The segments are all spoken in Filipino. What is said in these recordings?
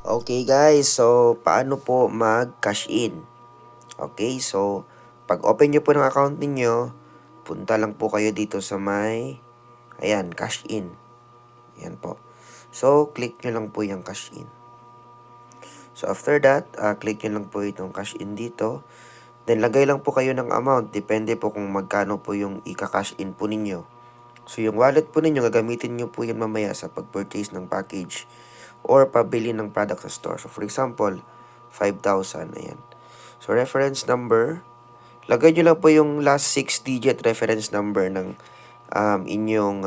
Okay guys, so paano po mag-cash in? Okay, so pag open nyo po ng account ninyo, punta lang po kayo dito sa may, ayan, cash in. Ayan po. So, click nyo lang po yung cash in. So, after that, click nyo lang po itong cash in dito. Then, lagay lang po kayo ng amount. Depende po kung magkano po yung ika-cash in po ninyo. So, yung wallet po ninyo, gagamitin nyo po yan mamaya sa pag-purchase ng package or pabili ng product sa store. So, for example, 5,000. Ayan. So, reference number. Lagay nyo lang po yung last 6-digit reference number ng inyong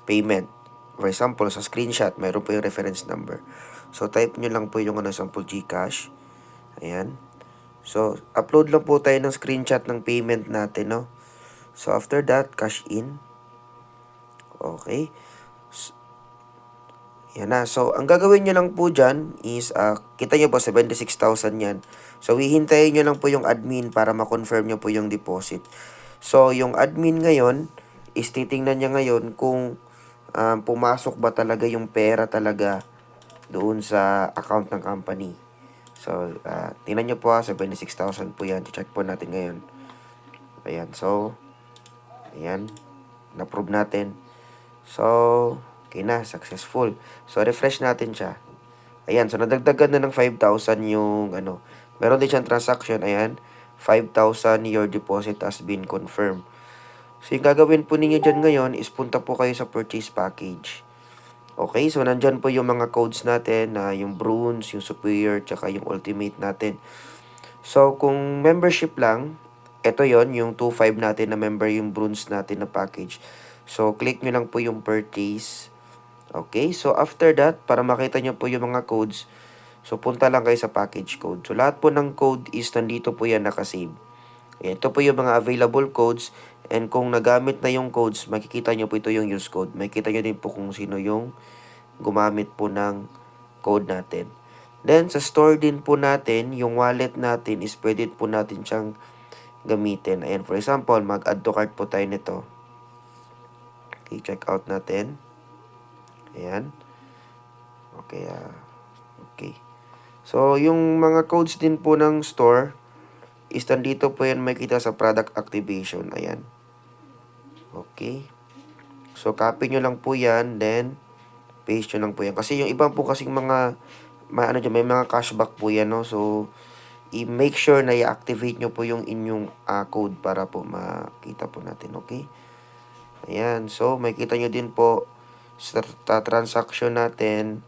payment. For example, sa screenshot, mayroon po yung reference number. So, type nyo lang po yung sample GCash. Ayan. So, upload lang po tayo ng screenshot ng payment natin, no? So, after that, cash in. Okay. Yan na. So, ang gagawin nyo lang po dyan is, kita nyo po, 76,000 yan. So, hihintayin nyo lang po yung admin para ma-confirm nyo po yung deposit. So, yung admin ngayon is titingnan niya ngayon kung pumasok ba talaga yung pera talaga doon sa account ng company. So, tingnan nyo po 76,000 po yan. Check po natin ngayon. Ayan. So, ayan. Na-prove natin. So, okay na. Successful. So, refresh natin siya. Ayan. So, nadagdagan na ng 5,000 yung Meron din siyang transaction. Ayan. 5,000 your deposit has been confirmed. So, yung gagawin po ninyo dyan ngayon is punta po kayo sa purchase package. Okay, so nandyan po yung mga codes natin na yung bronze, yung superior, tsaka yung ultimate natin. So, kung membership lang, ito yon yung 2.5 natin na member, yung bronze natin na package. So, click nyo lang po yung purchase. Okay, so after that, para makita nyo po yung mga codes, so punta lang kayo sa package code. So, lahat po ng code is nandito po yan nakasave. Ito po yung mga available codes. And kung nagamit na yung codes, makikita nyo po ito yung use code. Makikita nyo din po kung sino yung gumamit po ng code natin. Then, sa store din po natin, yung wallet natin is pwede po natin siyang gamitin. Ayan, for example, mag-add to cart po tayo nito. Okay, check out natin. Ayan. Okay, okay. So, yung mga codes din po ng store is nandito po yan makikita sa product activation. Ayan. Okay. So, copy nyo lang po yan. Then, paste nyo lang po yan. Kasi yung ibang po kasing mga, may mga cashback po yan, no? So, i-make sure na i-activate nyo po yung inyong code para po makita po natin. Okay. Ayan. So, makikita nyo din po sa transaction natin.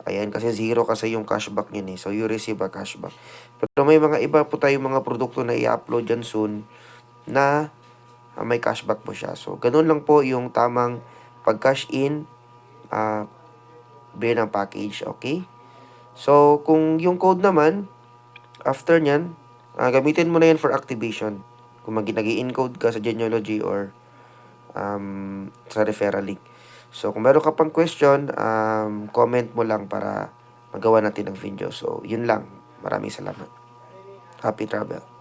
Ayan, kasi zero kasi yung cashback nyo eh. So, you receive a cashback. Pero may mga iba po tayong mga produkto na i-upload dyan soon na may cashback po siya. So, ganun lang po yung tamang pag-cash in, bili ng package, okay? So, kung yung code naman, after nyan, gamitin mo na yan for activation. Kung nag-i-encode ka sa Genealogy or sa referral link. So, kung meron ka pang question, comment mo lang para magawa natin ng video. So, yun lang. Maraming salamat. Happy travel.